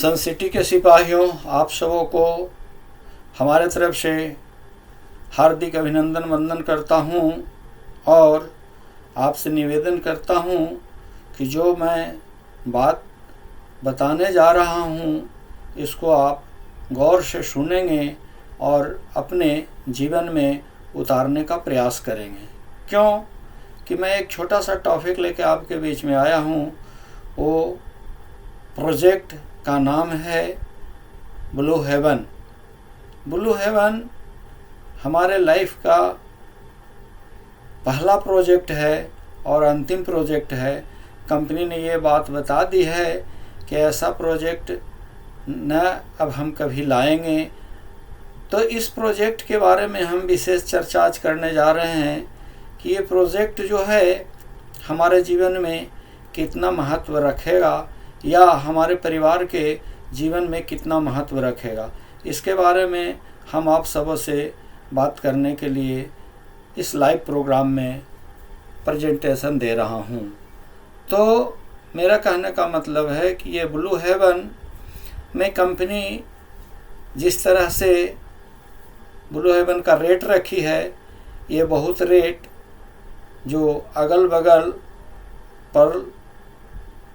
सन city के सिपाहियों, आप सबों को हमारे तरफ से हार्दिक अभिनंदन वंदन करता हूँ और आपसे निवेदन करता हूँ कि जो मैं बात बताने जा रहा हूँ इसको आप गौर से सुनेंगे और अपने जीवन में उतारने का प्रयास करेंगे। क्यों कि मैं एक छोटा सा टॉपिक लेके आपके बीच में आया हूँ। वो प्रोजेक्ट का नाम है ब्लू हेवन। ब्लू हेवन हमारे लाइफ का पहला प्रोजेक्ट है और अंतिम प्रोजेक्ट है। कंपनी ने ये बात बता दी है कि ऐसा प्रोजेक्ट न अब हम कभी लाएंगे। तो इस प्रोजेक्ट के बारे में हम विशेष चर्चा आज करने जा रहे हैं कि ये प्रोजेक्ट जो है हमारे जीवन में कितना महत्व रखेगा या हमारे परिवार के जीवन में कितना महत्व रखेगा। इसके बारे में हम आप सबों से बात करने के लिए इस लाइव प्रोग्राम में प्रेजेंटेशन दे रहा हूँ। तो मेरा कहने का मतलब है कि ये ब्लू हेवन में कंपनी जिस तरह से ब्लू हेवन का रेट रखी है, ये बहुत रेट जो अगल बगल पर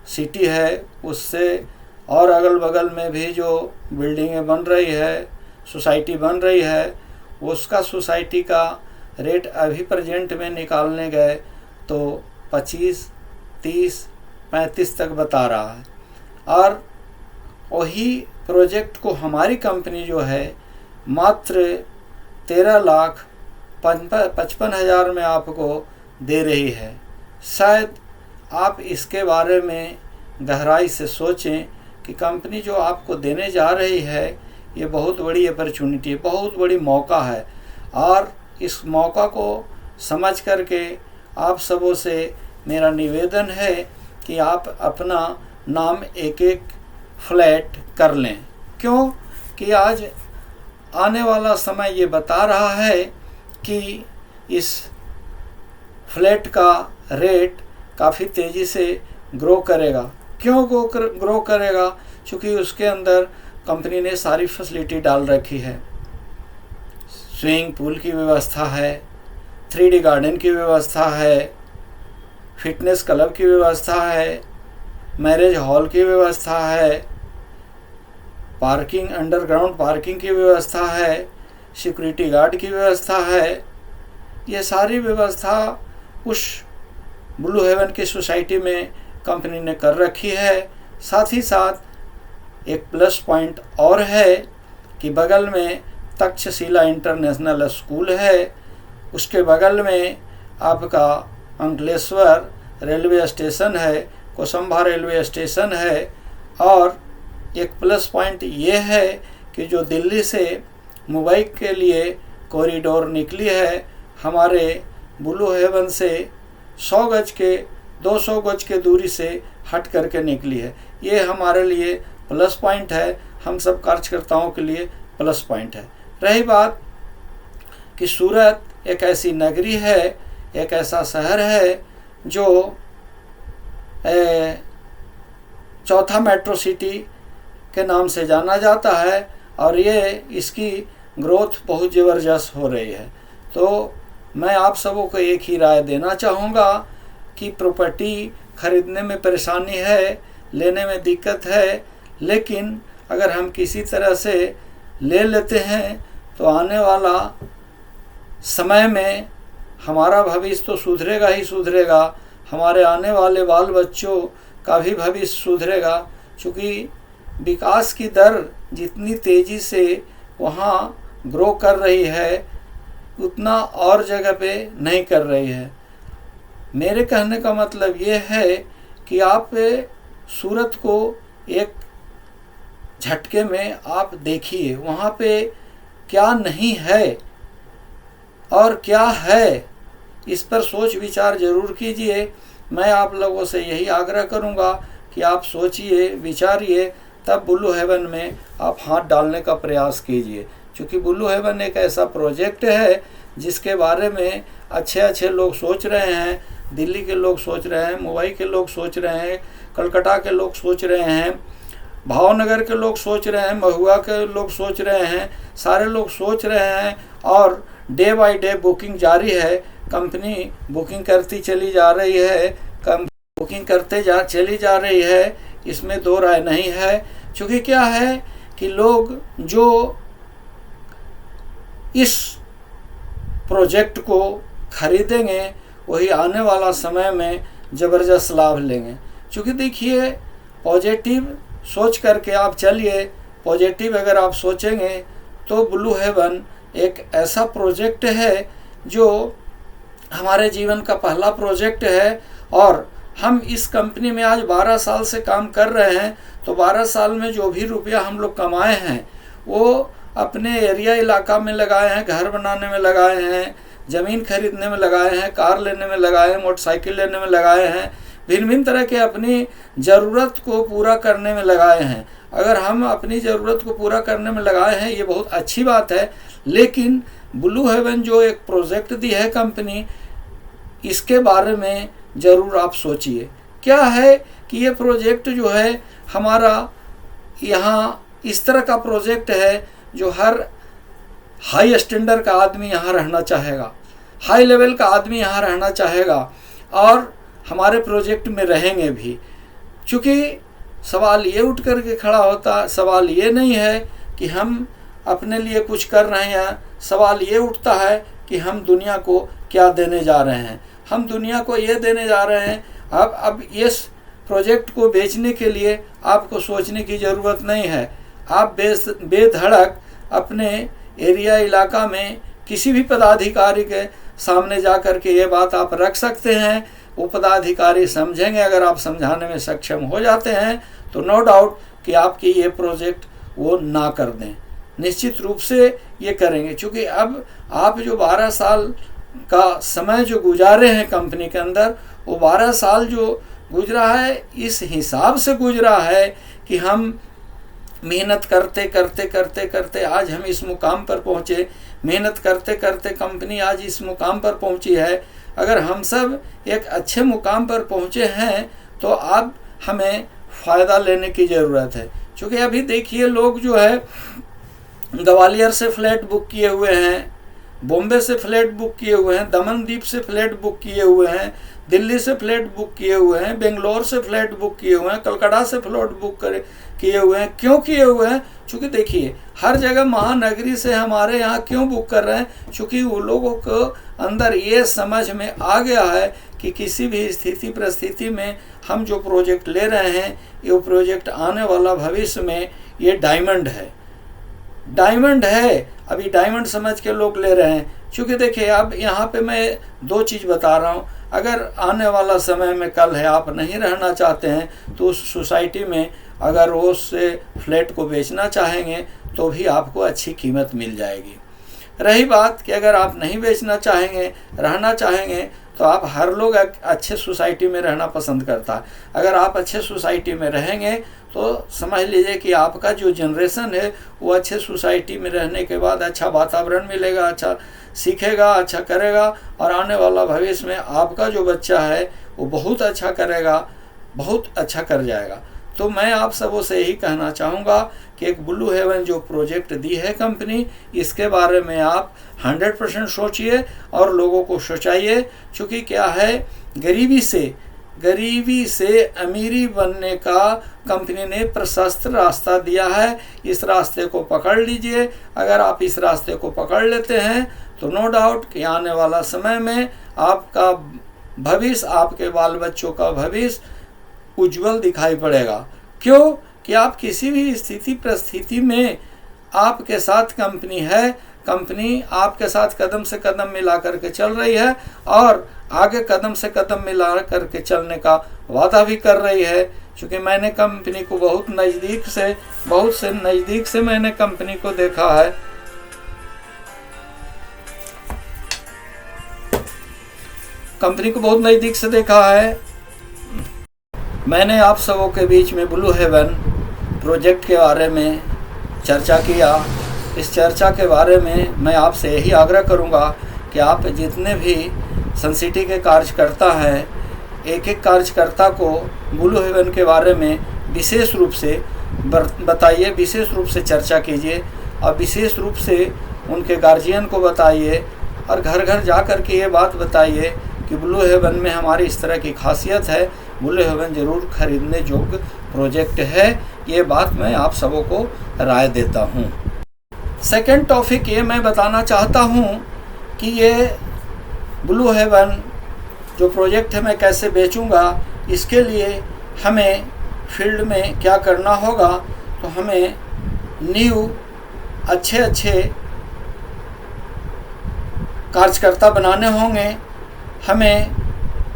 सिटी है उससे और अगल बगल में भी जो बिल्डिंगें बन रही है, सोसाइटी बन रही है, उसका सोसाइटी का रेट अभी प्रेजेंट में निकालने गए तो 25, 30, 35 तक बता रहा है। और वही प्रोजेक्ट को हमारी कंपनी जो है मात्र 13,55,000 में आपको दे रही है। शायद आप इसके बारे में गहराई से सोचें कि कंपनी जो आपको देने जा रही है ये बहुत बड़ी अपॉर्चुनिटी है, बहुत बड़ी मौका है। और इस मौका को समझ करके आप सबों से मेरा निवेदन है कि आप अपना नाम एक एक फ्लैट कर लें। क्यों कि आज आने वाला समय ये बता रहा है कि इस फ्लैट का रेट काफ़ी तेज़ी से ग्रो करेगा। क्यों ग्रो करेगा? क्योंकि उसके अंदर कंपनी ने सारी फैसिलिटी डाल रखी है। स्विमिंग पूल की व्यवस्था है, 3D गार्डन की व्यवस्था है, फिटनेस क्लब की व्यवस्था है, मैरिज हॉल की व्यवस्था है, पार्किंग अंडरग्राउंड पार्किंग की व्यवस्था है, सिक्योरिटी गार्ड की व्यवस्था है। ये सारी व्यवस्था उस ब्लू हेवन की सोसाइटी में कंपनी ने कर रखी है। साथ ही साथ एक प्लस पॉइंट और है कि बगल में तक्षशिला इंटरनेशनल स्कूल है, उसके बगल में आपका अंकलेश्वर रेलवे स्टेशन है, कोसंबा रेलवे स्टेशन है। और एक प्लस पॉइंट ये है कि जो दिल्ली से मुंबई के लिए कॉरिडोर निकली है हमारे ब्लू हेवन से 100 गज के 200 गज के दूरी से हट करके निकली है। ये हमारे लिए प्लस पॉइंट है, हम सब कार्यकर्ताओं के लिए प्लस पॉइंट है। रही बात कि सूरत एक ऐसी नगरी है, एक ऐसा शहर है जो चौथा मेट्रो सिटी के नाम से जाना जाता है और ये इसकी ग्रोथ बहुत ज़बरदस्त हो रही है। तो मैं आप सबों को एक ही राय देना चाहूँगा कि प्रॉपर्टी खरीदने में परेशानी है, लेने में दिक्कत है, लेकिन अगर हम किसी तरह से ले लेते हैं तो आने वाला समय में हमारा भविष्य तो सुधरेगा ही सुधरेगा, हमारे आने वाले बाल बच्चों का भी भविष्य सुधरेगा। क्योंकि विकास की दर जितनी तेज़ी से वहाँ ग्रो कर रही है उतना और जगह पे नहीं कर रही है। मेरे कहने का मतलब ये है कि आप सूरत को एक झटके में आप देखिए, वहाँ पे क्या नहीं है और क्या है, इस पर सोच विचार ज़रूर कीजिए। मैं आप लोगों से यही आग्रह करूँगा कि आप सोचिए, विचारिए, तब ब्लू हेवन में आप हाथ डालने का प्रयास कीजिए। क्योंकि ब्लू हेवन एक ऐसा प्रोजेक्ट है जिसके बारे में अच्छे अच्छे लोग सोच रहे हैं, दिल्ली के लोग सोच रहे हैं, मुंबई के लोग सोच रहे हैं, कलकत्ता के लोग सोच रहे हैं, भावनगर के लोग सोच रहे हैं, महुआ के लोग सोच रहे हैं, सारे लोग सोच रहे हैं और डे बाय डे बुकिंग जारी है। कंपनी बुकिंग करती चली जा रही है, बुकिंग करते चली जा रही है, इसमें दो राय नहीं है। क्योंकि क्या है कि लोग जो इस प्रोजेक्ट को खरीदेंगे वही आने वाला समय में ज़बरदस्त लाभ लेंगे। क्योंकि देखिए, पॉजिटिव सोच करके आप चलिए, पॉजिटिव अगर आप सोचेंगे तो ब्लू हेवन एक ऐसा प्रोजेक्ट है जो हमारे जीवन का पहला प्रोजेक्ट है। और हम इस कंपनी में आज 12 साल से काम कर रहे हैं, तो 12 साल में जो भी रुपया हम लोग कमाए हैं वो अपने एरिया इलाका में लगाए हैं, घर बनाने में लगाए हैं, ज़मीन खरीदने में लगाए हैं, कार लेने में लगाए हैं, मोटरसाइकिल लेने में लगाए हैं, भिन्न भिन्न तरह के अपनी ज़रूरत को पूरा करने में लगाए हैं। अगर हम अपनी ज़रूरत को पूरा करने में लगाए हैं ये बहुत अच्छी बात है, लेकिन ब्लू हेवन जो एक प्रोजेक्ट दी है कंपनी, इसके बारे में ज़रूर आप सोचिए। क्या है कि ये प्रोजेक्ट जो है हमारा यहाँ इस तरह का प्रोजेक्ट है जो हर हाई स्टैंडर्ड का आदमी यहाँ रहना चाहेगा, हाई लेवल का आदमी यहाँ रहना चाहेगा और हमारे प्रोजेक्ट में रहेंगे भी। क्योंकि सवाल ये उठ कर के खड़ा होता, सवाल ये नहीं है कि हम अपने लिए कुछ कर रहे हैं, सवाल ये उठता है कि हम दुनिया को क्या देने जा रहे हैं। हम दुनिया को ये देने जा रहे हैं। अब इस प्रोजेक्ट को बेचने के लिए आपको सोचने की ज़रूरत नहीं है। आप बेधड़क अपने एरिया इलाका में किसी भी पदाधिकारी के सामने जा कर के ये बात आप रख सकते हैं। वो पदाधिकारी समझेंगे, अगर आप समझाने में सक्षम हो जाते हैं तो नो डाउट कि आपकी ये प्रोजेक्ट वो ना कर दें, निश्चित रूप से ये करेंगे। क्योंकि अब आप जो 12 साल का समय जो गुजारे हैं कंपनी के अंदर, वो 12 साल जो गुजरा है इस हिसाब से गुजरा है कि हम मेहनत करते करते करते करते आज हम इस मुकाम पर पहुँचे, मेहनत करते करते कंपनी आज इस मुकाम पर पहुँची है। अगर हम सब एक अच्छे मुकाम पर पहुँचे हैं तो अब हमें फ़ायदा लेने की ज़रूरत है। क्योंकि अभी देखिए, लोग जो है ग्वालियर से फ्लैट बुक किए हुए हैं, बॉम्बे से फ्लैट बुक किए हुए हैं, दमनदीप से फ्लैट बुक किए हुए हैं, दिल्ली से फ्लैट बुक किए हुए हैं, बेंगलोर से फ्लैट बुक किए हुए हैं, कलकत्ता से फ्लैट बुक किए हुए हैं। क्यों किए हुए हैं? क्योंकि देखिए, हर जगह महानगरी से हमारे यहाँ क्यों बुक कर रहे हैं? क्योंकि वो लोगों को अंदर ये समझ में आ गया है कि किसी भी स्थिति परिस्थिति में हम जो प्रोजेक्ट ले रहे हैं ये प्रोजेक्ट आने वाला भविष्य में ये डायमंड है, डायमंड है। अभी डायमंड समझ के लोग ले रहे हैं। क्योंकि देखिए, अब यहाँ पे मैं दो चीज़ बता रहा हूँ। अगर आने वाला समय में कल है आप नहीं रहना चाहते हैं तो उस सोसाइटी में अगर वो उससे फ्लैट को बेचना चाहेंगे तो भी आपको अच्छी कीमत मिल जाएगी। रही बात कि अगर आप नहीं बेचना चाहेंगे, रहना चाहेंगे, तो आप हर लोग अच्छे सोसाइटी में रहना पसंद करता है। अगर आप अच्छे सोसाइटी में रहेंगे तो समझ लीजिए कि आपका जो जनरेशन है वो अच्छे सोसाइटी में रहने के बाद अच्छा वातावरण मिलेगा, अच्छा सीखेगा, अच्छा करेगा और आने वाला भविष्य में आपका जो बच्चा है वो बहुत अच्छा करेगा, बहुत अच्छा कर जाएगा। तो मैं आप सबों से यही कहना चाहूँगा कि एक ब्लू हेवन जो प्रोजेक्ट दी है कंपनी, इसके बारे में आप 100% सोचिए और लोगों को सोचाइए। क्योंकि क्या है, गरीबी से अमीरी बनने का कंपनी ने प्रशस्त रास्ता दिया है। इस रास्ते को पकड़ लीजिए। अगर आप इस रास्ते को पकड़ लेते हैं तो नो डाउट कि आने वाला समय में आपका भविष्य, आपके बाल बच्चों का भविष्य उज्जवल दिखाई पड़ेगा। क्यों? कि आप किसी भी स्थिति परिस्थिति में आपके साथ कंपनी है, कंपनी आपके साथ कदम से कदम मिला करके चल रही है और आगे कदम से कदम मिला करके चलने का वादा भी कर रही है। क्योंकि मैंने कंपनी को बहुत से नज़दीक से मैंने कंपनी को देखा है। कंपनी को बहुत नज़दीक से देखा है। मैंने आप सबों के बीच में ब्लू हेवन प्रोजेक्ट के बारे में चर्चा किया। इस चर्चा के बारे में मैं आपसे यही आग्रह करूंगा कि आप जितने भी सन सिटी के कार्यकर्ता हैं, एक एक कार्यकर्ता को ब्लू हेवन के बारे में विशेष रूप से बताइए, विशेष रूप से चर्चा कीजिए और विशेष रूप से उनके गार्जियन को बताइए और घर घर जा कर के ये बात बताइए कि ब्लू हेवन में हमारी इस तरह की खासियत है, ब्लू हेवन ज़रूर खरीदने योग्य प्रोजेक्ट है। ये बात मैं आप सबों को राय देता हूँ। सेकंड टॉपिक ये मैं बताना चाहता हूँ कि ये ब्लू हेवन जो प्रोजेक्ट है मैं कैसे बेचूँगा, इसके लिए हमें फील्ड में क्या करना होगा। तो हमें न्यू अच्छे कार्यकर्ता बनाने होंगे, हमें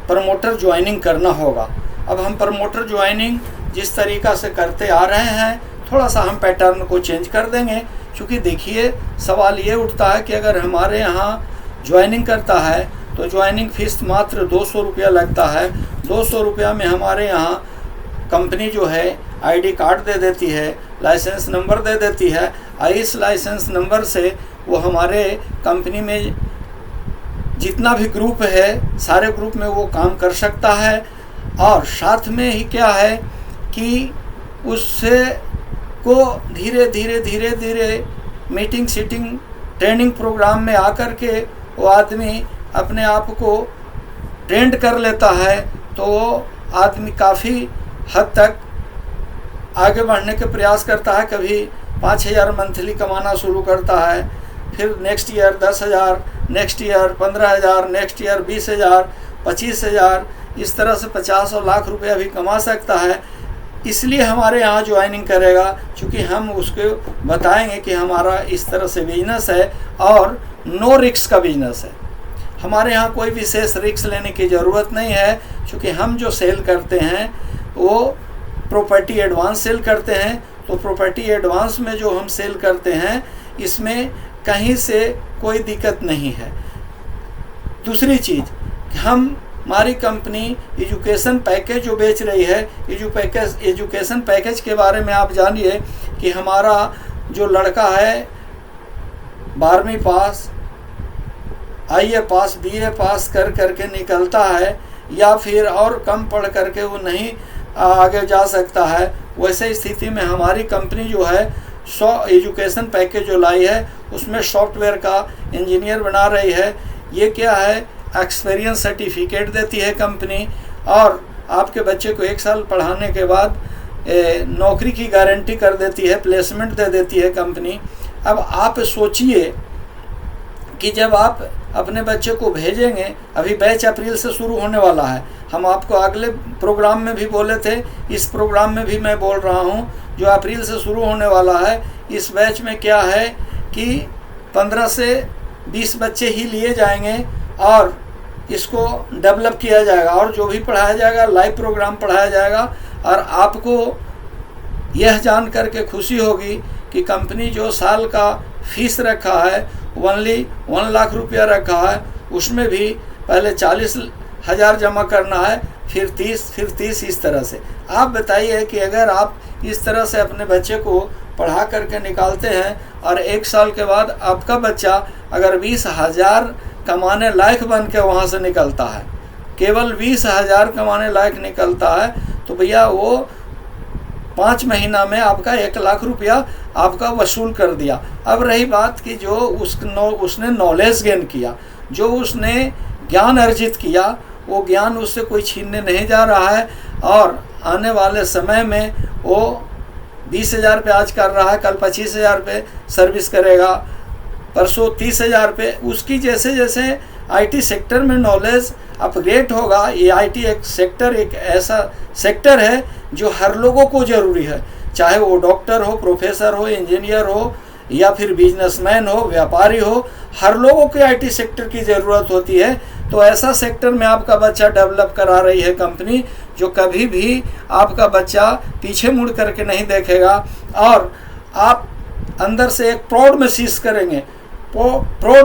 प्रमोटर ज्वाइनिंग करना होगा। अब हम प्रमोटर ज्वाइनिंग जिस तरीक़ा से करते आ रहे हैं, थोड़ा सा हम पैटर्न को चेंज कर देंगे। क्योंकि देखिए, सवाल ये उठता है कि अगर हमारे यहाँ ज्वाइनिंग करता है तो ज्वाइनिंग फ़ीस मात्र 200 रुपया लगता है। 200 रुपया में हमारे यहाँ कंपनी जो है आईडी कार्ड दे देती है, लाइसेंस नंबर दे देती है, और इस लाइसेंस नंबर से वो हमारे कंपनी में जितना भी ग्रुप है, सारे ग्रुप में वो काम कर सकता है। और साथ में ही क्या है कि उससे को धीरे धीरे मीटिंग सीटिंग ट्रेनिंग प्रोग्राम में आकर के वो आदमी अपने आप को ट्रेंड कर लेता है, तो वो आदमी काफ़ी हद तक आगे बढ़ने के प्रयास करता है। कभी 5,000 मंथली कमाना शुरू करता है, फिर next year 10,000, next year 15,000, next year 20,000, 25,000, इस तरह से 50 और लाख रुपया भी कमा सकता है। इसलिए हमारे यहाँ ज्वाइनिंग करेगा, क्योंकि हम उसको बताएंगे कि हमारा इस तरह से बिजनेस है और नो रिस्क का बिजनेस है। हमारे यहाँ कोई विशेष रिस्क लेने की ज़रूरत नहीं है, क्योंकि हम जो सेल करते हैं वो प्रॉपर्टी एडवांस सेल करते हैं। तो प्रॉपर्टी एडवांस में जो हम सेल करते हैं, इसमें कहीं से कोई दिक्कत नहीं है। दूसरी चीज़, हमारी कंपनी एजुकेशन पैकेज जो बेच रही है, एजुकेशन पैकेज के बारे में आप जानिए कि हमारा जो लड़का है 12वीं पास, IE पास, BA पास करके निकलता है, या फिर और कम पढ़ करके वो नहीं आगे जा सकता है, वैसे स्थिति में हमारी कंपनी जो है एजुकेशन पैकेज जो लाई है, उसमें सॉफ्टवेयर का इंजीनियर बना रही है। ये क्या है, एक्सपीरियंस सर्टिफिकेट देती है कंपनी, और आपके बच्चे को 1 साल पढ़ाने के बाद नौकरी की गारंटी कर देती है, प्लेसमेंट दे देती है कंपनी। अब आप सोचिए कि जब आप अपने बच्चे को भेजेंगे, अभी बैच अप्रैल से शुरू होने वाला है। हम आपको अगले प्रोग्राम में भी बोले थे, इस प्रोग्राम में भी मैं बोल रहा हूँ, जो अप्रैल से शुरू होने वाला है। इस बैच में क्या है कि 15 से 20 बच्चे ही लिए जाएंगे और इसको डेवलप किया जाएगा, और जो भी पढ़ाया जाएगा लाइव प्रोग्राम पढ़ाया जाएगा। और आपको यह जान करके खुशी होगी कि कंपनी जो साल का फीस रखा है ओनली 1 लाख रुपया रखा है, उसमें भी पहले 40,000 जमा करना है, फिर 30, इस तरह से। आप बताइए कि अगर आप इस तरह से अपने बच्चे को पढ़ा करके निकालते हैं और 1 साल के बाद आपका बच्चा अगर 20,000 कमाने लायक बन के वहाँ से निकलता है, केवल 20,000 कमाने लायक निकलता है, तो भैया वो 5 महीना में आपका 1 लाख रुपया आपका वसूल कर दिया। अब रही बात कि जो उसने नॉलेज गेन किया, जो उसने ज्ञान अर्जित किया, वो ज्ञान उससे कोई छीनने नहीं जा रहा है। और आने वाले समय में वो 20,000 पे आज कर रहा है, कल 25,000 पे सर्विस करेगा, परसों 30,000 पे। उसकी जैसे जैसे IT सेक्टर में नॉलेज अपग्रेड होगा। ये IT एक सेक्टर, एक ऐसा सेक्टर है जो हर लोगों को ज़रूरी है, चाहे वो डॉक्टर हो, प्रोफेसर हो, इंजीनियर हो, या फिर बिजनेसमैन हो, व्यापारी हो, हर लोगों को IT सेक्टर की ज़रूरत होती है। तो ऐसा सेक्टर में आपका बच्चा डेवलप करा रही है कंपनी, जो कभी भी आपका बच्चा पीछे मुड़ करके नहीं देखेगा, और आप अंदर से एक प्राउड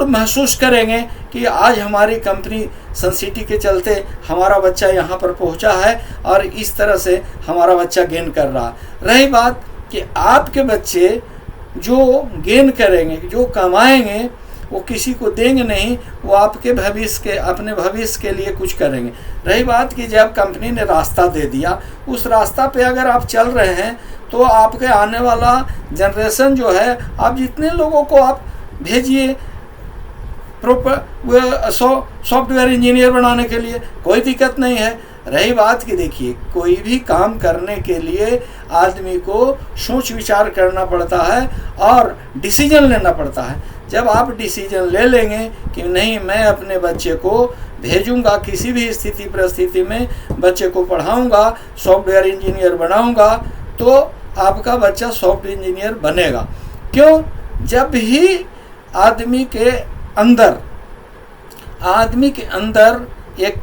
महसूस करेंगे कि आज हमारी कंपनी सनसिटी के चलते हमारा बच्चा यहाँ पर पहुँचा है, और इस तरह से हमारा बच्चा गेन कर रहा। रही बात कि आपके बच्चे जो गेन करेंगे, जो कमाएंगे, वो किसी को देंगे नहीं, वो आपके अपने भविष्य के लिए कुछ करेंगे। रही बात कि जब कंपनी ने रास्ता दे दिया, उस रास्ता पे अगर आप चल रहे हैं तो आपके आने वाला जनरेशन जो है, आप जितने लोगों को आप भेजिए प्रॉपर सॉफ्टवेयर इंजीनियर बनाने के लिए, कोई दिक्कत नहीं है। रही बात कि देखिए, कोई भी काम करने के लिए आदमी को सोच विचार करना पड़ता है और डिसीजन लेना पड़ता है। जब आप डिसीजन ले लेंगे कि नहीं, मैं अपने बच्चे को भेजूंगा, किसी भी स्थिति परिस्थिति में बच्चे को पढ़ाऊंगा, सॉफ्टवेयर इंजीनियर बनाऊंगा, तो आपका बच्चा सॉफ्टवेयर इंजीनियर बनेगा। क्यों? जब ही आदमी के अंदर एक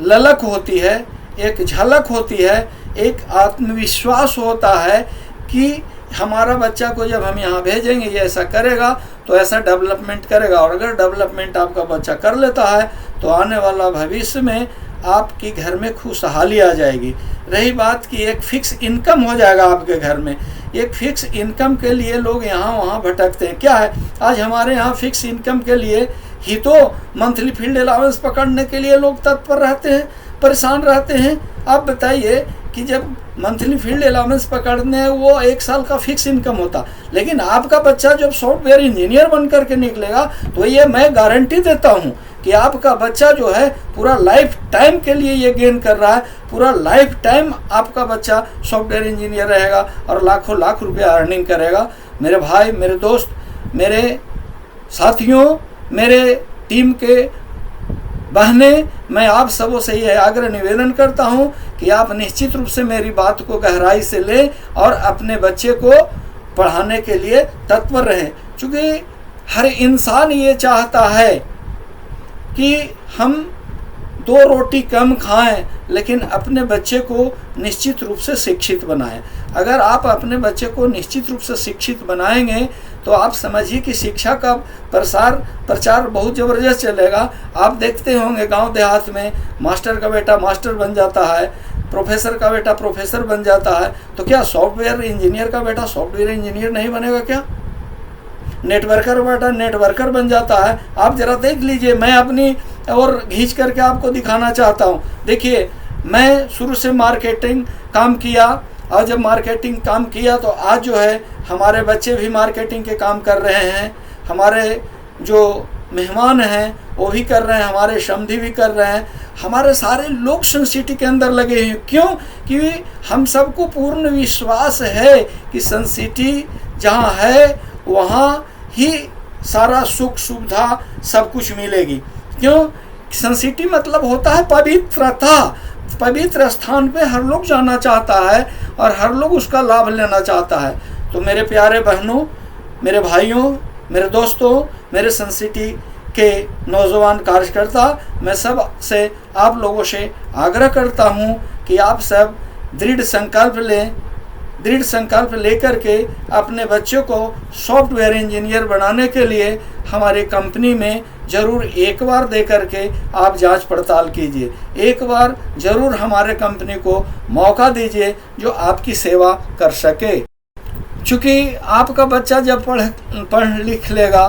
ललक होती है, एक झलक होती है, एक आत्मविश्वास होता है कि हमारा बच्चा को जब हम यहाँ भेजेंगे ये ऐसा करेगा तो ऐसा डेवलपमेंट करेगा, और अगर डेवलपमेंट आपका बच्चा कर लेता है तो आने वाला भविष्य में आपके घर में खुशहाली आ जाएगी। रही बात कि एक फिक्स इनकम हो जाएगा आपके घर में। एक फिक्स इनकम के लिए लोग यहाँ वहाँ भटकते हैं। क्या है, आज हमारे यहाँ फिक्स इनकम के लिए ही तो मंथली फील्ड अलाउंस पकड़ने के लिए लोग तत्पर रहते हैं, परेशान रहते हैं। आप बताइए कि जब मंथली फील्ड अलाउंस पकड़ने वो 1 साल का फिक्स इनकम होता, लेकिन आपका बच्चा जब सॉफ्टवेयर इंजीनियर बन करके निकलेगा तो ये मैं गारंटी देता हूँ कि आपका बच्चा जो है पूरा लाइफ टाइम के लिए ये गेन कर रहा है। पूरा लाइफ टाइम आपका बच्चा सॉफ्टवेयर इंजीनियर रहेगा और लाखों लाख रुपया अर्निंग करेगा। मेरे भाई, मेरे दोस्त, मेरे साथियों, मेरे टीम के बहने, मैं आप सबों से यह आग्रह निवेदन करता हूं कि आप निश्चित रूप से मेरी बात को गहराई से लें और अपने बच्चे को पढ़ाने के लिए तत्पर रहें। क्योंकि हर इंसान ये चाहता है कि हम 2 रोटी कम खाएं, लेकिन अपने बच्चे को निश्चित रूप से शिक्षित बनाएं। अगर आप अपने बच्चे को निश्चित रूप से शिक्षित बनाएंगे तो आप समझिए कि शिक्षा का प्रचार बहुत ज़बरदस्त चलेगा। आप देखते होंगे गांव देहात में मास्टर का बेटा मास्टर बन जाता है, प्रोफेसर का बेटा प्रोफेसर बन जाता है, तो क्या सॉफ्टवेयर इंजीनियर का बेटा सॉफ्टवेयर इंजीनियर नहीं बनेगा? क्या नेटवर्कर बेटा नेटवर्कर बन जाता है? आप जरा देख लीजिए, मैं अपनी और खींच करके आपको दिखाना चाहता हूँ। देखिए, मैं शुरू से मार्केटिंग काम किया, और जब मार्केटिंग काम किया तो आज जो है हमारे बच्चे भी मार्केटिंग के काम कर रहे हैं, हमारे जो मेहमान हैं वो भी कर रहे हैं, हमारे समधी भी कर रहे हैं, हमारे सारे लोग सन सिटी के अंदर लगे हैं। क्यों? क्योंकि हम सबको पूर्ण विश्वास है कि सन सिटी जहाँ है वहाँ ही सारा सुख सुविधा सब कुछ मिलेगी। क्यों? सन सिटी मतलब होता है पवित्रता। पवित्र स्थान पे हर लोग जाना चाहता है और हर लोग उसका लाभ लेना चाहता है। तो मेरे प्यारे बहनों, मेरे भाइयों, मेरे दोस्तों, मेरे सन सिटी के नौजवान कार्यकर्ता, मैं सब से आप लोगों से आग्रह करता हूँ कि आप सब दृढ़ संकल्प लेकर के अपने बच्चों को सॉफ्टवेयर इंजीनियर बनाने के लिए हमारी कंपनी में ज़रूर एक बार दे करके आप जांच पड़ताल कीजिए। एक बार ज़रूर हमारे कंपनी को मौका दीजिए जो आपकी सेवा कर सके। चूँकि आपका बच्चा जब पढ़ लिख लेगा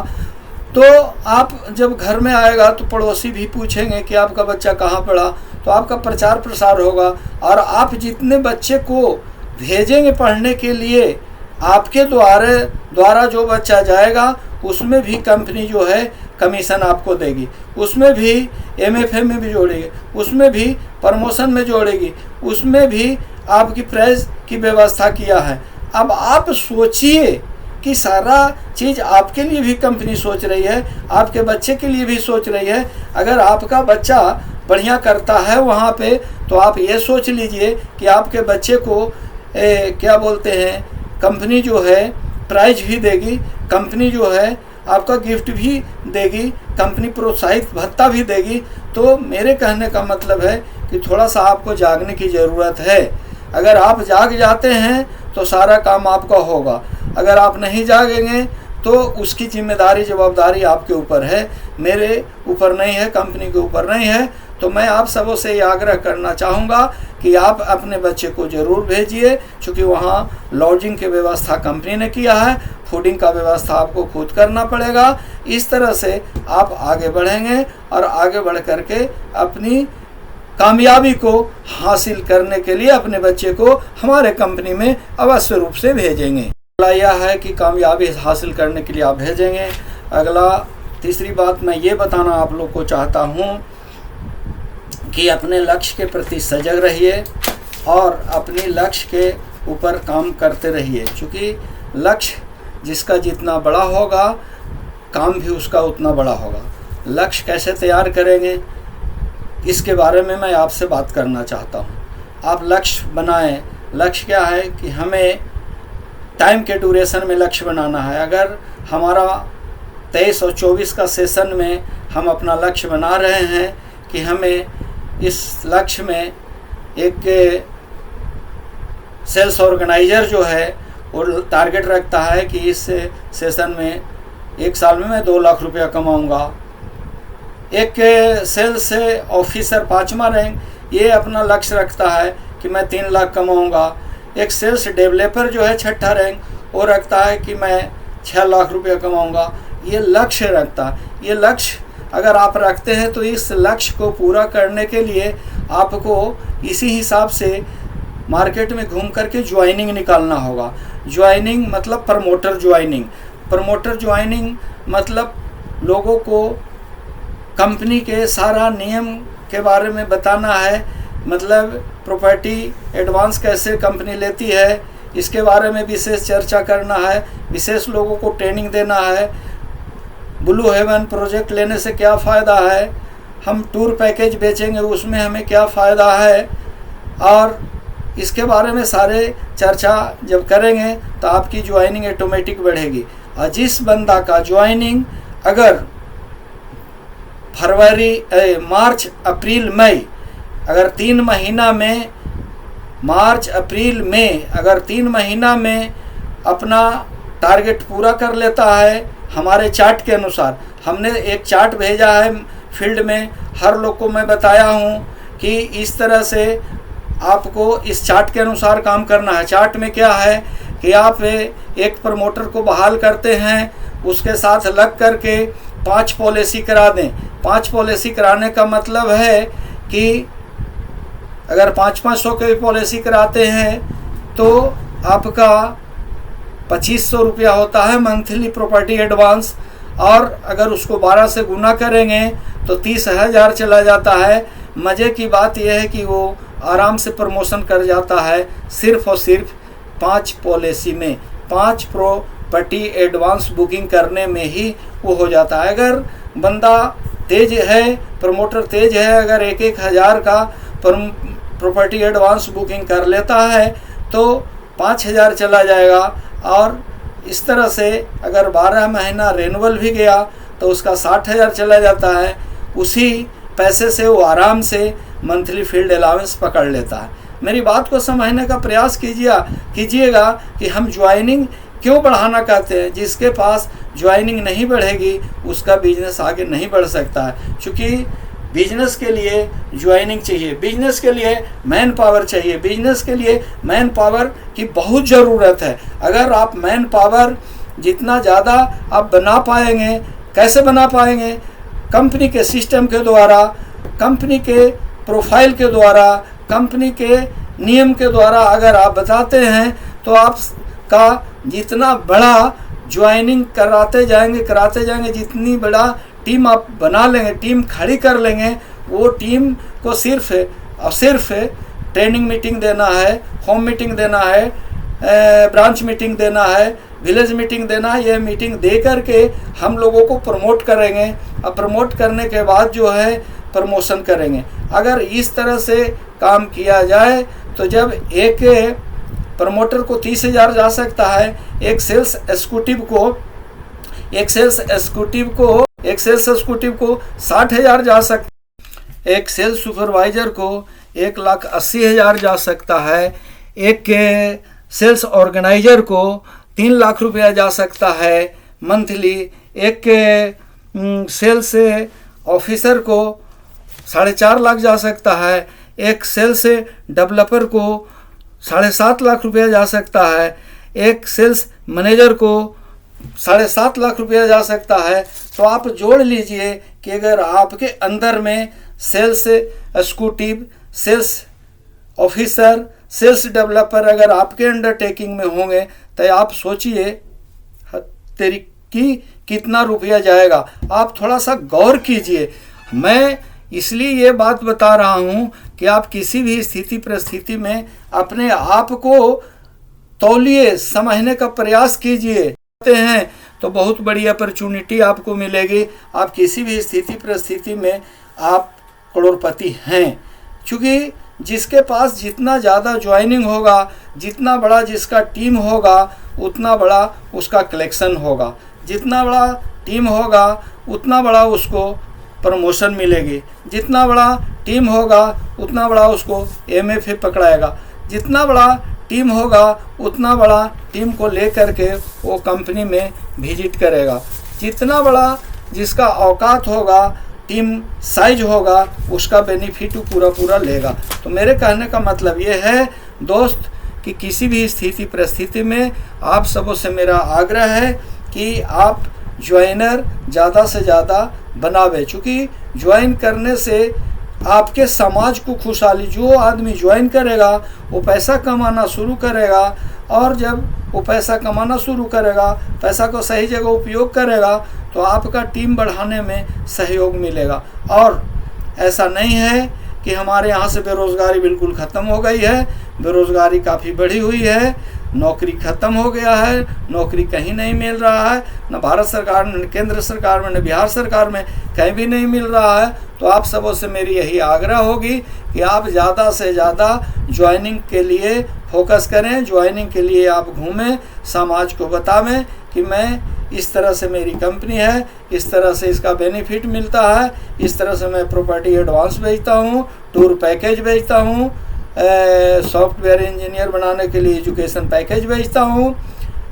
तो आप जब घर में आएगा तो पड़ोसी भी पूछेंगे कि आपका बच्चा कहाँ पढ़ा, तो आपका प्रचार प्रसार होगा। और आप जितने बच्चे को भेजेंगे पढ़ने के लिए, आपके द्वारा जो बच्चा जाएगा उसमें भी कंपनी जो है कमीशन आपको देगी, उसमें भी MFA में भी जोड़ेगी, उसमें भी प्रमोशन में जोड़ेगी, उसमें भी आपकी प्राइज की व्यवस्था किया है। अब आप सोचिए कि सारा चीज़ आपके लिए भी कंपनी सोच रही है, आपके बच्चे के लिए भी सोच रही है। अगर आपका बच्चा बढ़िया करता है वहाँ पे, तो आप ये सोच लीजिए कि आपके बच्चे को क्या बोलते हैं, कंपनी जो है प्राइज भी देगी, कंपनी जो है आपका गिफ्ट भी देगी, कंपनी प्रोत्साहित भत्ता भी देगी। तो मेरे कहने का मतलब है कि थोड़ा सा आपको जागने की ज़रूरत है। अगर आप जाग जाते हैं तो सारा काम आपका होगा। अगर आप नहीं जागेंगे तो उसकी जिम्मेदारी जवाबदारी आपके ऊपर है, मेरे ऊपर नहीं है, कंपनी के ऊपर नहीं है। तो मैं आप सबों से ये आग्रह करना चाहूँगा कि आप अपने बच्चे को ज़रूर भेजिए, क्योंकि वहाँ लॉजिंग की व्यवस्था कंपनी ने किया है, फूडिंग का व्यवस्था आपको खुद करना पड़ेगा। इस तरह से आप आगे बढ़ेंगे और आगे बढ़ करके अपनी कामयाबी को हासिल करने के लिए अपने बच्चे को हमारे कंपनी में अवश्य रूप से भेजेंगे। अगला यह है कि कामयाबी हासिल करने के लिए आप भेजेंगे। अगला तीसरी बात मैं ये बताना आप लोग को चाहता हूँ कि अपने लक्ष्य के प्रति सजग रहिए और अपने लक्ष्य के ऊपर काम करते रहिए, क्योंकि लक्ष्य जिसका जितना बड़ा होगा काम भी उसका उतना बड़ा होगा। लक्ष्य कैसे तैयार करेंगे इसके बारे में मैं आपसे बात करना चाहता हूँ। आप लक्ष्य बनाएं। लक्ष्य क्या है कि हमें टाइम के ड्यूरेशन में लक्ष्य बनाना है। अगर हमारा 23 और 24 का सेशन में हम अपना लक्ष्य बना रहे हैं कि हमें इस लक्ष्य में एक सेल्स ऑर्गेनाइजर जो है वो टारगेट रखता है कि इस सेशन में 1 साल में मैं 2 लाख रुपया कमाऊंगा। एक सेल्स ऑफिसर 5वां रैंक ये अपना लक्ष्य रखता है कि मैं 3 लाख कमाऊंगा। एक सेल्स डेवलपर जो है 6ठा रैंक वो रखता है कि मैं 6 लाख रुपया कमाऊंगा। ये लक्ष्य रखता है। ये लक्ष्य अगर आप रखते हैं तो इस लक्ष्य को पूरा करने के लिए आपको इसी हिसाब से मार्केट में घूम करके ज्वाइनिंग निकालना होगा। ज्वाइनिंग मतलब प्रमोटर ज्वाइनिंग। प्रमोटर ज्वाइनिंग मतलब लोगों को कंपनी के सारा नियम के बारे में बताना है, मतलब प्रॉपर्टी एडवांस कैसे कंपनी लेती है इसके बारे में विशेष चर्चा करना है, विशेष लोगों को ट्रेनिंग देना है। ब्लू हेवन प्रोजेक्ट लेने से क्या फ़ायदा है, हम टूर पैकेज बेचेंगे उसमें हमें क्या फ़ायदा है, और इसके बारे में सारे चर्चा जब करेंगे तो आपकी ज्वाइनिंग ऑटोमेटिक बढ़ेगी। और जिस बंदा का ज्वाइनिंग अगर मार्च अप्रैल मई अगर 3 महीना में मार्च अप्रैल मई अगर 3 महीना में अपना टारगेट पूरा कर लेता है, हमारे चार्ट के अनुसार हमने एक चार्ट भेजा है फील्ड में, हर लोग को मैं बताया हूँ कि इस तरह से आपको इस चार्ट के अनुसार काम करना है। चार्ट में क्या है कि आप एक प्रमोटर को बहाल करते हैं, उसके साथ लग करके 5 पॉलिसी करा दें। 5 पॉलिसी कराने का मतलब है कि अगर 500 की पॉलिसी कराते हैं तो आपका 2500 रुपया होता है मंथली प्रॉपर्टी एडवांस, और अगर उसको 12 से गुना करेंगे तो 30,000 चला जाता है। मज़े की बात यह है कि वो आराम से प्रमोशन कर जाता है सिर्फ और सिर्फ 5 पॉलिसी में। 5 प्रॉपर्टी एडवांस बुकिंग करने में ही वो हो जाता है। अगर बंदा तेज है, प्रमोटर तेज है, अगर 1-1 हज़ार का प्रॉपर्टी एडवांस बुकिंग कर लेता है तो 5,000 चला जाएगा, और इस तरह से अगर 12 महीना रेनुअल भी गया तो उसका 60,000 चला जाता है। उसी पैसे से वो आराम से मंथली फील्ड अलाउंस पकड़ लेता है। मेरी बात को समझने का प्रयास कीजिएगा कि हम ज्वाइनिंग क्यों बढ़ाना कहते हैं। जिसके पास ज्वाइनिंग नहीं बढ़ेगी उसका बिजनेस आगे नहीं बढ़ सकता है, क्योंकि बिजनेस के लिए ज्वाइनिंग चाहिए, बिजनेस के लिए मैन पावर चाहिए, बिजनेस के लिए मैन पावर की बहुत ज़रूरत है। अगर आप मैन पावर जितना ज़्यादा आप बना पाएंगे, कैसे बना पाएंगे? कंपनी के सिस्टम के द्वारा, कंपनी के प्रोफाइल के द्वारा, कंपनी के नियम के द्वारा अगर आप बताते हैं तो आपका जितना बड़ा ज्वाइनिंग कराते जाएंगे, जितनी बड़ा टीम आप बना लेंगे, टीम खड़ी कर लेंगे, वो टीम को सिर्फ और सिर्फ ट्रेनिंग मीटिंग देना है, होम मीटिंग देना है, ब्रांच मीटिंग देना है, विलेज मीटिंग देना है। ये मीटिंग दे करके हम लोगों को प्रमोट करेंगे, और प्रमोट करने के बाद जो है प्रमोशन करेंगे। अगर इस तरह से काम किया जाए तो जब एक प्रमोटर को 30,000 जा सकता है, एक सेल्स एग्जीक्यूटिव को 60,000 जा सकता है, एक सेल्स सुपरवाइजर को 1,80,000 जा सकता है, एक सेल्स ऑर्गेनाइजर को 3 लाख रुपया जा सकता है मंथली, एक सेल्स ऑफिसर को 4.5 लाख जा सकता है, एक सेल्स डेवलपर को 7.5 लाख रुपया जा सकता है, एक सेल्स मैनेजर को 7.5 लाख रुपया जा सकता है। तो आप जोड़ लीजिए कि अगर आपके अंदर में sales executive, sales officer, sales developer अगर आपके अंडरटेकिंग में होंगे तो आप सोचिए तेरी की कितना रुपया जाएगा। आप थोड़ा सा गौर कीजिए। मैं इसलिए ये बात बता रहा हूँ कि आप किसी भी स्थिति परिस्थिति में अपने आप को तौलिए, समझने का प्रयास कीजिए हैं तो बहुत बड़ी अपॉर्चुनिटी आपको मिलेगी। आप किसी भी स्थिति परिस्थिति में आप करोड़पति हैं, क्योंकि जिसके पास जितना ज़्यादा ज्वाइनिंग होगा, जितना बड़ा जिसका टीम होगा, उतना बड़ा उसका कलेक्शन होगा। जितना बड़ा टीम होगा उतना बड़ा उसको प्रमोशन मिलेगी। जितना बड़ा टीम होगा उतना बड़ा उसको MFA पकड़ाएगा। जितना बड़ा टीम होगा उतना बड़ा टीम को लेकर के वो कंपनी में विजिट करेगा। जितना बड़ा जिसका औकात होगा, टीम साइज होगा, उसका बेनिफिट पूरा लेगा। तो मेरे कहने का मतलब ये है दोस्त कि किसी भी स्थिति परिस्थिति में आप सबों से मेरा आग्रह है कि आप ज्वाइनर ज़्यादा से ज़्यादा बनावे, क्योंकि ज्वाइन करने से आपके समाज को खुशहाली, जो आदमी ज्वाइन करेगा वो पैसा कमाना शुरू करेगा, और जब वो पैसा कमाना शुरू करेगा, पैसा को सही जगह उपयोग करेगा, तो आपका टीम बढ़ाने में सहयोग मिलेगा। और ऐसा नहीं है कि हमारे यहाँ से बेरोज़गारी बिल्कुल ख़त्म हो गई है। बेरोज़गारी काफ़ी बढ़ी हुई है, नौकरी ख़त्म हो गया है, नौकरी कहीं नहीं मिल रहा है, न भारत सरकार में, न केंद्र सरकार में, न बिहार सरकार में, कहीं भी नहीं मिल रहा है। तो आप सबों से मेरी यही आग्रह होगी कि आप ज़्यादा से ज़्यादा ज्वाइनिंग के लिए फोकस करें, ज्वाइनिंग के लिए आप घूमें, समाज को बतावें कि मैं इस तरह से मेरी कंपनी है, इस तरह से इसका बेनिफिट मिलता है, इस तरह से मैं प्रॉपर्टी एडवांस बेचता हूँ, टूर पैकेज बेचता हूँ, सॉफ्टवेयर इंजीनियर बनाने के लिए एजुकेशन पैकेज बेचता हूँ।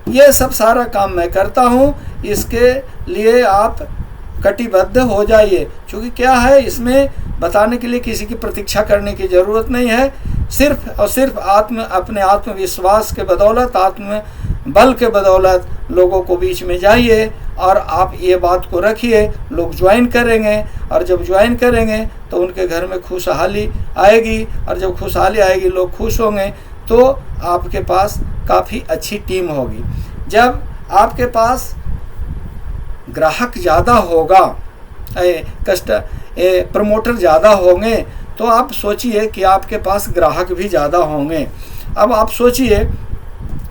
ये सब सारा काम मैं करता हूँ। इसके लिए आप कटिबद्ध हो जाइए, क्योंकि क्या है, इसमें बताने के लिए किसी की प्रतीक्षा करने की ज़रूरत नहीं है। सिर्फ और सिर्फ अपने आत्मविश्वास के बदौलत, आत्म बल के बदौलत लोगों को बीच में जाइए और आप ये बात को रखिए, लोग ज्वाइन करेंगे, और जब ज्वाइन करेंगे तो उनके घर में खुशहाली आएगी, और जब खुशहाली आएगी, लोग खुश होंगे, तो आपके पास काफ़ी अच्छी टीम होगी। जब आपके पास ग्राहक ज़्यादा होगा, प्रमोटर ज़्यादा होंगे, तो आप सोचिए कि आपके पास ग्राहक भी ज़्यादा होंगे। अब आप सोचिए,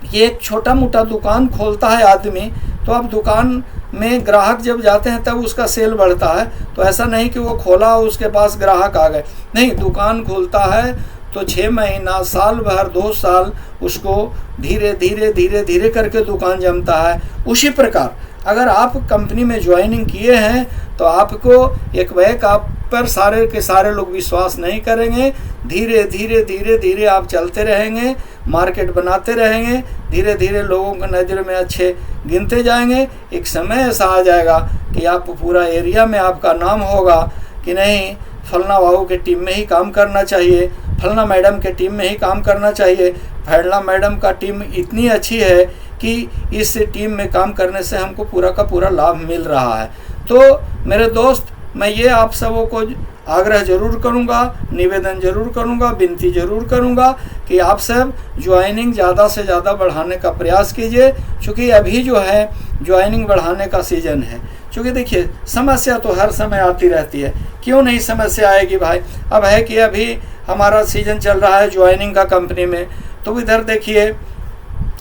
ये एक छोटा मोटा दुकान खोलता है आदमी, तो अब दुकान में ग्राहक जब जाते हैं तब उसका सेल बढ़ता है। तो ऐसा नहीं कि वो खोला उसके पास ग्राहक आ गए, नहीं, दुकान खोलता है तो 6 महीना, साल भर, 2 साल उसको धीरे धीरे धीरे धीरे करके दुकान जमता है। उसी प्रकार अगर आप कंपनी में ज्वाइनिंग किए हैं तो आपको एक बैक आप पर सारे के सारे लोग विश्वास नहीं करेंगे। धीरे धीरे धीरे धीरे आप चलते रहेंगे, मार्केट बनाते रहेंगे, धीरे धीरे लोगों की नज़र में अच्छे गिनते जाएंगे। एक समय ऐसा आ जाएगा कि आप पूरा एरिया में आपका नाम होगा कि नहीं, फलना बाबू के टीम में ही काम करना चाहिए, फलना मैडम के टीम में ही काम करना चाहिए, फलना मैडम का टीम इतनी अच्छी है कि इस टीम में काम करने से हमको पूरा का पूरा लाभ मिल रहा है। तो मेरे दोस्त, मैं ये आप सबों को आग्रह जरूर करूँगा, निवेदन जरूर करूँगा, विनती जरूर करूँगा कि आप सब ज्वाइनिंग ज़्यादा से ज़्यादा बढ़ाने का प्रयास कीजिए, क्योंकि अभी जो है ज्वाइनिंग बढ़ाने का सीज़न है। क्योंकि देखिए, समस्या तो हर समय आती रहती है, क्यों नहीं समस्या आएगी भाई। अब है कि अभी हमारा सीज़न चल रहा है ज्वाइनिंग का कंपनी में, तो इधर देखिए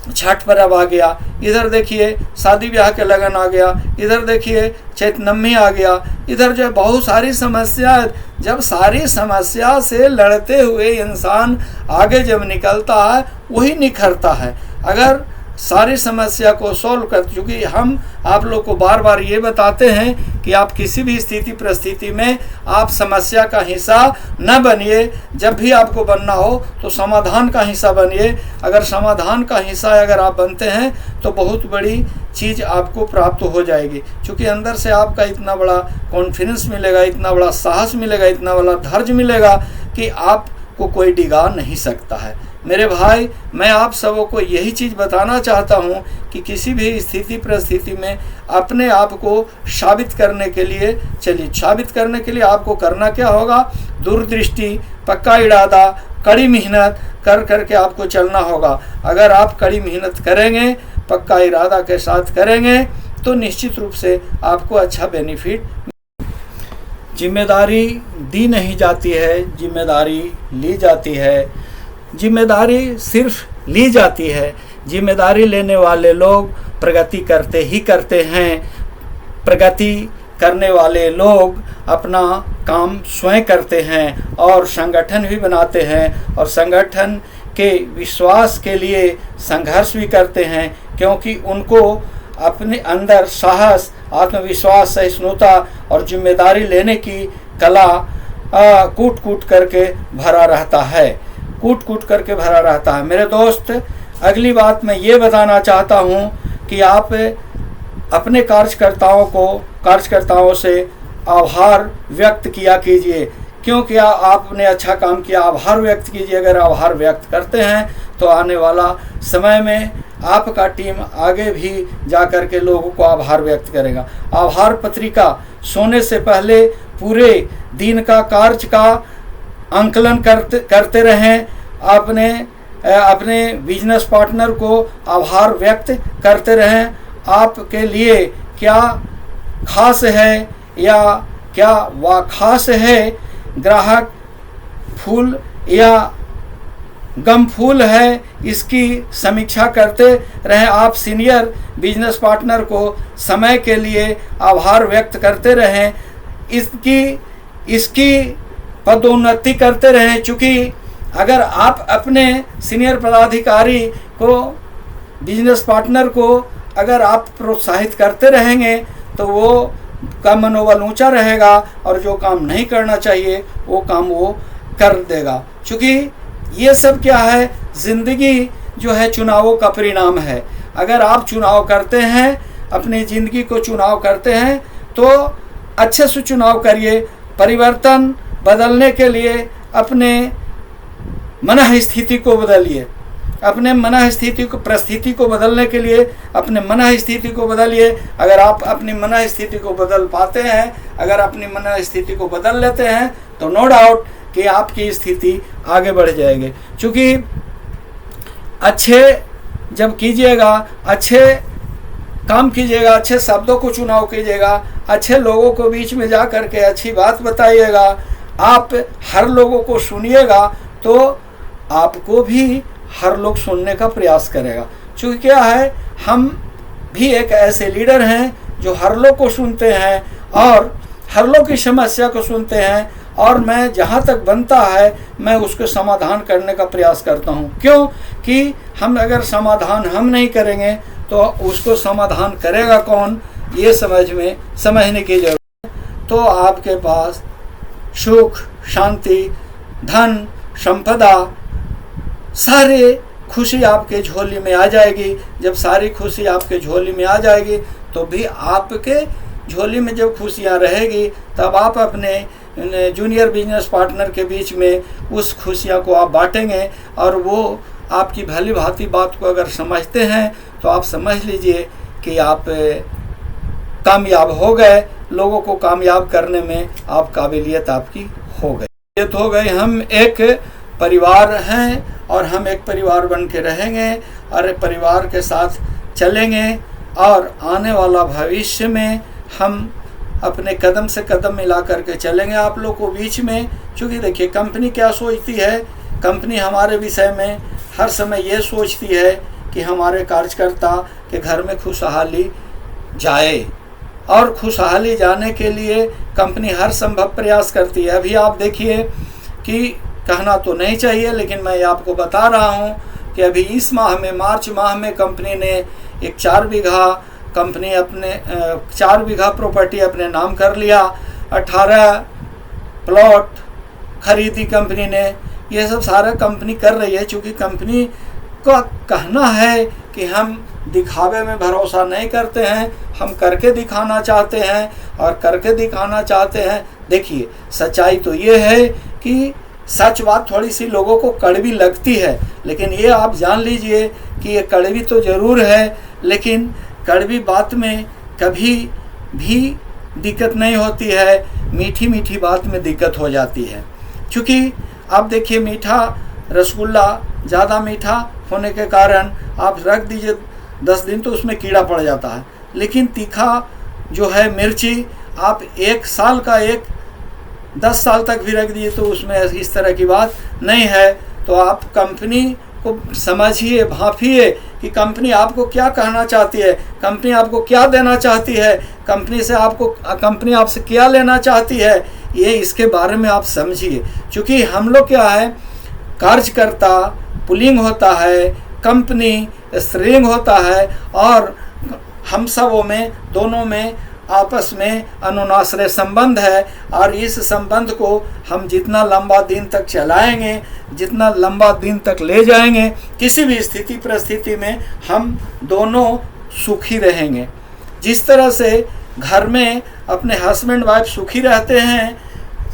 छठ पर्व आ गया, इधर देखिए शादी ब्याह के लगन आ गया, इधर देखिए चैत नवमी आ गया, इधर जो है बहुत सारी समस्या। जब सारी समस्या से लड़ते हुए इंसान आगे जब निकलता है, वही निखरता है। अगर सारी समस्या को सॉल्व कर, चूँकि हम आप लोग को बार बार ये बताते हैं कि आप किसी भी स्थिति परिस्थिति में आप समस्या का हिस्सा न बनिए। जब भी आपको बनना हो तो समाधान का हिस्सा बनिए। अगर समाधान का हिस्सा अगर आप बनते हैं तो बहुत बड़ी चीज़ आपको प्राप्त हो जाएगी, क्योंकि अंदर से आपका इतना बड़ा कॉन्फिडेंस मिलेगा, इतना बड़ा साहस मिलेगा, इतना बड़ा धैर्य मिलेगा कि आपको कोई डिगा नहीं सकता है। मेरे भाई, मैं आप सबों को यही चीज़ बताना चाहता हूँ कि किसी भी स्थिति परिस्थिति में अपने आप को साबित करने के लिए चलिए। साबित करने के लिए आपको करना क्या होगा? दूरदृष्टि, पक्का इरादा, कड़ी मेहनत कर करके आपको चलना होगा। अगर आप कड़ी मेहनत करेंगे, पक्का इरादा के साथ करेंगे, तो निश्चित रूप से आपको अच्छा बेनिफिट। जिम्मेदारी दी नहीं जाती है, जिम्मेदारी ली जाती है। जिम्मेदारी सिर्फ ली जाती है। जिम्मेदारी लेने वाले लोग प्रगति करते ही करते हैं। प्रगति करने वाले लोग अपना काम स्वयं करते हैं और संगठन भी बनाते हैं, और संगठन के विश्वास के लिए संघर्ष भी करते हैं, क्योंकि उनको अपने अंदर साहस, आत्मविश्वास, सहिष्णुता और जिम्मेदारी लेने की कला कूट कूट करके भरा रहता है। कूट कूट करके भरा रहता है। मेरे दोस्त, अगली बात मैं ये बताना चाहता हूँ कि आप अपने कार्यकर्ताओं से आभार व्यक्त किया कीजिए। क्योंकि आपने अच्छा काम किया, आभार व्यक्त कीजिए। अगर आभार व्यक्त करते हैं तो आने वाला समय में आपका टीम आगे भी जा कर के लोगों को आभार व्यक्त करेगा। आभार पत्रिका सोने से पहले पूरे दिन का कार्य का आंकलन करते रहें। अपने बिजनेस पार्टनर को आभार व्यक्त करते रहें। आपके लिए क्या खास है या क्या वह खास है, ग्राहक फूल या गम फूल है, इसकी समीक्षा करते रहें। आप सीनियर बिजनेस पार्टनर को समय के लिए आभार व्यक्त करते रहें। इसकी पदोन्नति करते रहें। चूँकि अगर आप अपने सीनियर पदाधिकारी को, बिजनेस पार्टनर को अगर आप प्रोत्साहित करते रहेंगे तो वो का मनोबल ऊंचा रहेगा, और जो काम नहीं करना चाहिए वो काम वो कर देगा। क्योंकि ये सब क्या है, ज़िंदगी जो है चुनावों का परिणाम है। अगर आप चुनाव करते हैं, अपनी ज़िंदगी को चुनाव करते हैं, तो अच्छे से चुनाव करिए। परिवर्तन बदलने के लिए अपने मन स्थिति को बदलिए। अपने मन स्थिति को, परिस्थिति को बदलने के लिए अपने मन स्थिति को बदलिए। अगर आप अपनी मन स्थिति को बदल पाते हैं, अगर अपनी मन स्थिति को बदल लेते हैं, तो नो डाउट कि आपकी स्थिति आगे बढ़ जाएगी। क्योंकि अच्छे जब कीजिएगा, अच्छे काम कीजिएगा, अच्छे शब्दों को चुनाव कीजिएगा, अच्छे लोगों को बीच में जा कर के अच्छी बात बताइएगा, आप हर लोगों को सुनिएगा, तो आपको भी हर लोग सुनने का प्रयास करेगा। क्योंकि क्या है, हम भी एक ऐसे लीडर हैं जो हर लोग को सुनते हैं और हर लोग की समस्या को सुनते हैं, और मैं जहाँ तक बनता है मैं उसको समाधान करने का प्रयास करता हूँ। क्यों कि हम अगर समाधान हम नहीं करेंगे तो उसको समाधान करेगा कौन, ये समझने की जरूरत है। तो आपके पास सुख, शांति, धन, संपदा, सारे खुशी आपके झोली में आ जाएगी। जब सारी खुशी आपके झोली में आ जाएगी तो भी आपके झोली में जब खुशियाँ रहेगी, तब आप अपने जूनियर बिजनेस पार्टनर के बीच में उस खुशियाँ को आप बांटेंगे। और वो आपकी भली भांति बात को अगर समझते हैं तो आप समझ लीजिए कि आप कामयाब हो गए। लोगों को कामयाब करने में आप काबिलियत आपकी हो गई। हम एक परिवार हैं और हम एक परिवार बन के रहेंगे और परिवार के साथ चलेंगे, और आने वाला भविष्य में हम अपने कदम से कदम मिला करके चलेंगे आप लोग को बीच में। क्योंकि देखिए, कंपनी क्या सोचती है, कंपनी हमारे विषय में हर समय ये सोचती है कि हमारे कार्यकर्ता के घर में खुशहाली जाए, और खुशहाली जाने के लिए कंपनी हर संभव प्रयास करती है। अभी आप देखिए कि कहना तो नहीं चाहिए, लेकिन मैं आपको बता रहा हूँ कि अभी इस माह में, मार्च माह में कंपनी ने एक 4 बीघा प्रॉपर्टी अपने नाम कर लिया। 18 प्लॉट खरीदी कंपनी ने। ये सब सारा कंपनी कर रही है, क्योंकि कंपनी का कहना है कि हम दिखावे में भरोसा नहीं करते हैं, हम करके दिखाना चाहते हैं, और करके दिखाना चाहते हैं। देखिए, सच्चाई तो ये है कि सच बात थोड़ी सी लोगों को कड़वी लगती है, लेकिन ये आप जान लीजिए कि ये कड़वी तो ज़रूर है, लेकिन कड़वी बात में कभी भी दिक्कत नहीं होती है, मीठी मीठी बात में दिक्कत हो जाती है। क्योंकि आप देखिए, मीठा रसगुल्ला ज़्यादा मीठा होने के कारण आप रख दीजिए 10 दिन तो उसमें कीड़ा पड़ जाता है, लेकिन तीखा जो है मिर्ची आप 1 साल का 10 साल तक भी रख दिए तो उसमें इस तरह की बात नहीं है। तो आप कंपनी को समझिए, भांपिए कि कंपनी आपको क्या कहना चाहती है, कंपनी आपको क्या देना चाहती है, कंपनी आपसे क्या लेना चाहती है, ये इसके बारे में आप समझिए। क्योंकि हम लोग क्या है, कार्यकर्ता पुल्लिंग होता है, कंपनी स्त्रीलिंग होता है, और हम सबों में दोनों में आपस में अनुनाश्रय संबंध है। और इस संबंध को हम जितना लंबा दिन तक चलाएंगे, जितना लंबा दिन तक ले जाएंगे, किसी भी स्थिति परिस्थिति में हम दोनों सुखी रहेंगे। जिस तरह से घर में अपने हस्बैंड वाइफ सुखी रहते हैं,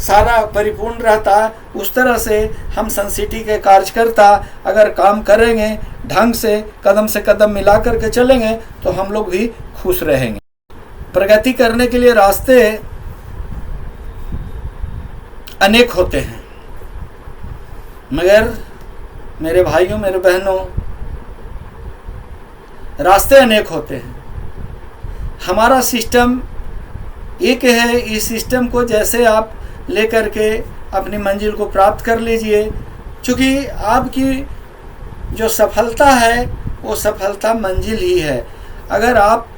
सारा परिपूर्ण रहता है, उस तरह से हम सनसिटी के कार्यकर्ता अगर काम करेंगे, ढंग से कदम मिला करके चलेंगे, तो हम लोग भी खुश रहेंगे। प्रगति करने के लिए रास्ते अनेक होते हैं, मगर मेरे भाइयों, मेरे बहनों, रास्ते अनेक होते हैं। हमारा सिस्टम एक है, इस सिस्टम को जैसे आप लेकर के अपनी मंजिल को प्राप्त कर लीजिए। क्योंकि आपकी जो सफलता है वो सफलता मंजिल ही है। अगर आप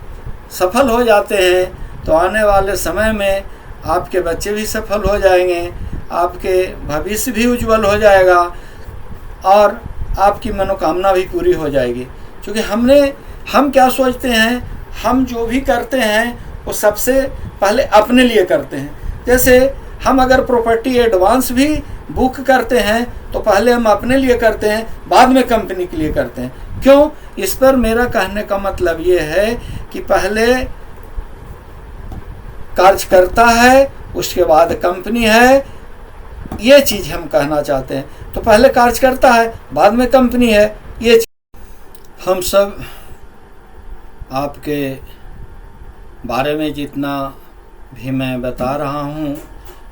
सफल हो जाते हैं तो आने वाले समय में आपके बच्चे भी सफल हो जाएंगे, आपके भविष्य भी उज्जवल हो जाएगा और आपकी मनोकामना भी पूरी हो जाएगी। क्योंकि हम क्या सोचते हैं, हम जो भी करते हैं वो सबसे पहले अपने लिए करते हैं। जैसे हम अगर प्रॉपर्टी एडवांस भी बुक करते हैं तो पहले हम अपने लिए करते हैं, बाद में कंपनी के लिए करते हैं। क्यों? इस पर मेरा कहने का मतलब ये है कि पहले कार्यकर्ता है, उसके बाद कंपनी है, ये चीज़ हम कहना चाहते हैं। तो पहले कार्यकर्ता है, बाद में कंपनी है, ये चीज़। हम सब आपके बारे में जितना भी मैं बता रहा हूँ,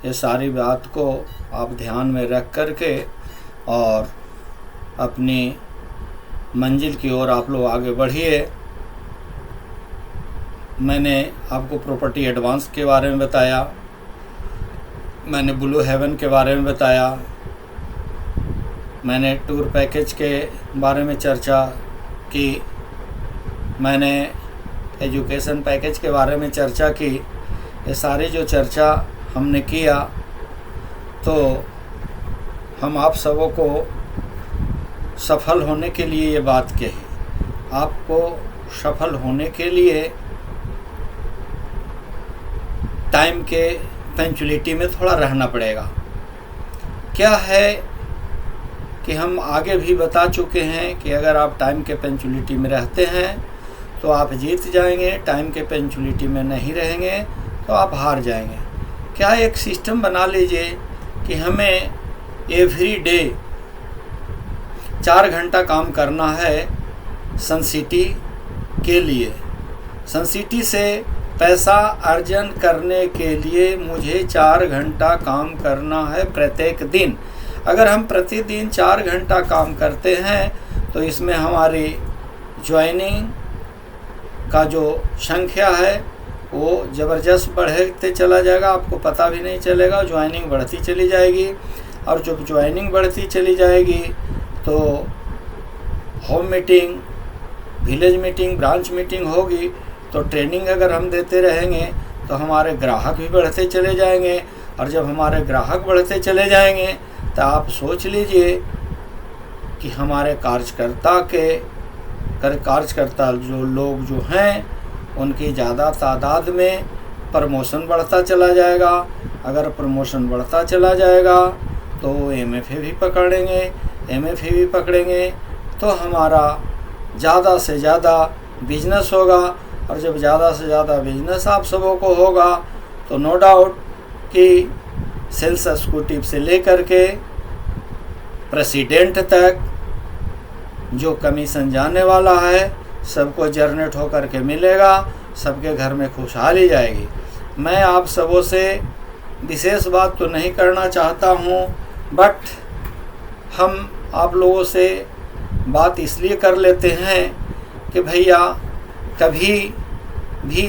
ये सारी बात को आप ध्यान में रख कर के और अपनी मंजिल की ओर आप लोग आगे बढ़िए। मैंने आपको प्रॉपर्टी एडवांस के बारे में बताया, मैंने ब्लू हेवन के बारे में बताया, मैंने टूर पैकेज के बारे में चर्चा की, मैंने एजुकेशन पैकेज के बारे में चर्चा की। ये सारी जो चर्चा हमने किया तो हम आप सबों को सफल होने के लिए ये बात कही। आपको सफल होने के लिए टाइम के पंक्चुअलिटी में थोड़ा रहना पड़ेगा। क्या है कि हम आगे भी बता चुके हैं कि अगर आप टाइम के पंक्चुअलिटी में रहते हैं तो आप जीत जाएंगे, टाइम के पंक्चुअलिटी में नहीं रहेंगे तो आप हार जाएंगे। क्या एक सिस्टम बना लीजिए कि हमें एवरी डे 4 घंटा काम करना है सनसिटी के लिए। सनसिटी से पैसा अर्जन करने के लिए मुझे 4 घंटा काम करना है प्रत्येक दिन। अगर हम प्रतिदिन 4 घंटा काम करते हैं तो इसमें हमारी ज्वाइनिंग का जो संख्या है वो ज़बरदस्त बढ़ते चला जाएगा, आपको पता भी नहीं चलेगा, ज्वाइनिंग बढ़ती चली जाएगी। और जब ज्वाइनिंग बढ़ती चली जाएगी तो home meeting, village meeting, branch meeting होगी। तो ट्रेनिंग अगर हम देते रहेंगे तो हमारे ग्राहक भी बढ़ते चले जाएंगे, और जब हमारे ग्राहक बढ़ते चले जाएंगे तो आप सोच लीजिए कि हमारे कार्यकर्ता जो लोग जो हैं उनकी ज़्यादा तादाद में प्रमोशन बढ़ता चला जाएगा। अगर प्रमोशन बढ़ता चला जाएगा तो MFA भी पकड़ेंगे, MFA भी पकड़ेंगे तो हमारा ज़्यादा से ज़्यादा बिजनेस होगा। और जब ज़्यादा से ज़्यादा बिजनेस आप सबों को होगा तो नो डाउट कि सेल्स एग्जीक्यूटिव से लेकर के प्रेसिडेंट तक जो कमीशन जाने वाला है सबको जनरेट होकर के मिलेगा, सबके घर में खुशहाली जाएगी। मैं आप सबों से विशेष बात तो नहीं करना चाहता हूँ, बट हम आप लोगों से बात इसलिए कर लेते हैं कि भैया कभी भी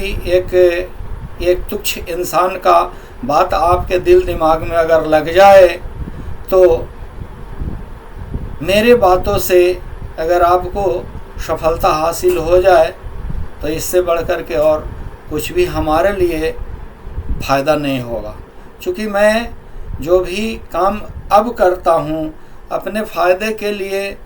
एक तुच्छ इंसान का बात आपके दिल दिमाग में अगर लग जाए तो मेरे बातों से अगर आपको सफलता हासिल हो जाए तो इससे बढ़कर के और कुछ भी हमारे लिए फ़ायदा नहीं होगा। क्योंकि मैं जो भी काम अब करता हूँ अपने फ़ायदे के लिए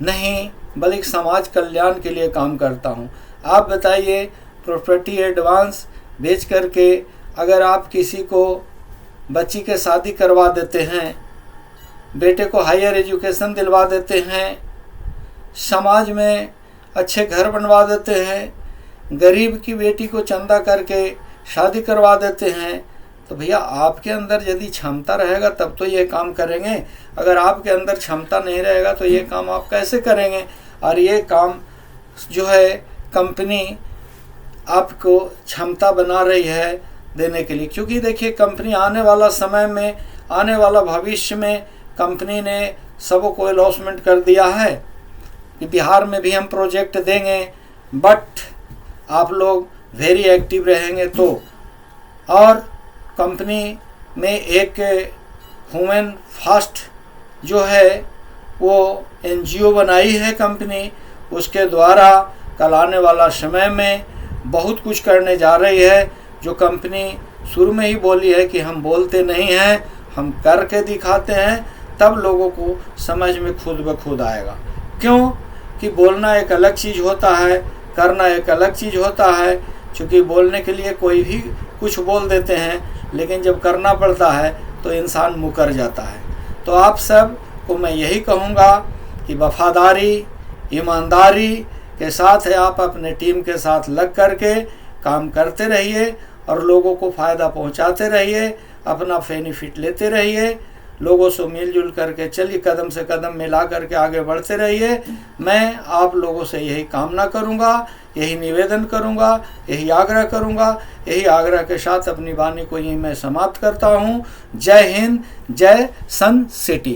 नहीं बल्कि समाज कल्याण के लिए काम करता हूँ। आप बताइए, प्रॉपर्टी एडवांस बेच करके अगर आप किसी को बच्ची के शादी करवा देते हैं, बेटे को हायर एजुकेशन दिलवा देते हैं, समाज में अच्छे घर बनवा देते हैं, गरीब की बेटी को चंदा करके शादी करवा देते हैं, तो भैया आपके अंदर यदि क्षमता रहेगा तब तो ये काम करेंगे। अगर आपके अंदर क्षमता नहीं रहेगा तो ये काम आप कैसे करेंगे। और ये काम जो है कंपनी आपको क्षमता बना रही है देने के लिए। क्योंकि देखिए कंपनी आने वाला समय में, आने वाला भविष्य में कंपनी ने सबको अलॉटमेंट कर दिया है कि बिहार में भी हम प्रोजेक्ट देंगे, बट आप लोग वेरी एक्टिव रहेंगे तो। और कंपनी में एक ह्यूमन फर्स्ट जो है वो एनजीओ बनाई है कंपनी, उसके द्वारा कल आने वाला समय में बहुत कुछ करने जा रही है। जो कंपनी शुरू में ही बोली है कि हम बोलते नहीं हैं, हम करके दिखाते हैं, तब लोगों को समझ में खुद ब खुद आएगा। क्यों कि बोलना एक अलग चीज़ होता है, करना एक अलग चीज़ होता है। क्योंकि बोलने के लिए कोई भी कुछ बोल देते हैं, लेकिन जब करना पड़ता है तो इंसान मुकर जाता है। तो आप सब को मैं यही कहूँगा कि वफादारी, ईमानदारी के साथ है आप अपने टीम के साथ लग करके काम करते रहिए और लोगों को फ़ायदा पहुँचाते रहिए, अपना बेनिफिट लेते रहिए, लोगों से मिलजुल करके चलिए, कदम से कदम मिला करके आगे बढ़ते रहिए। मैं आप लोगों से यही कामना करूंगा, यही निवेदन करूंगा, यही आग्रह करूंगा। यही आग्रह के साथ अपनी वाणी को यही मैं समाप्त करता हूं। जय हिंद, जय सन सिटी।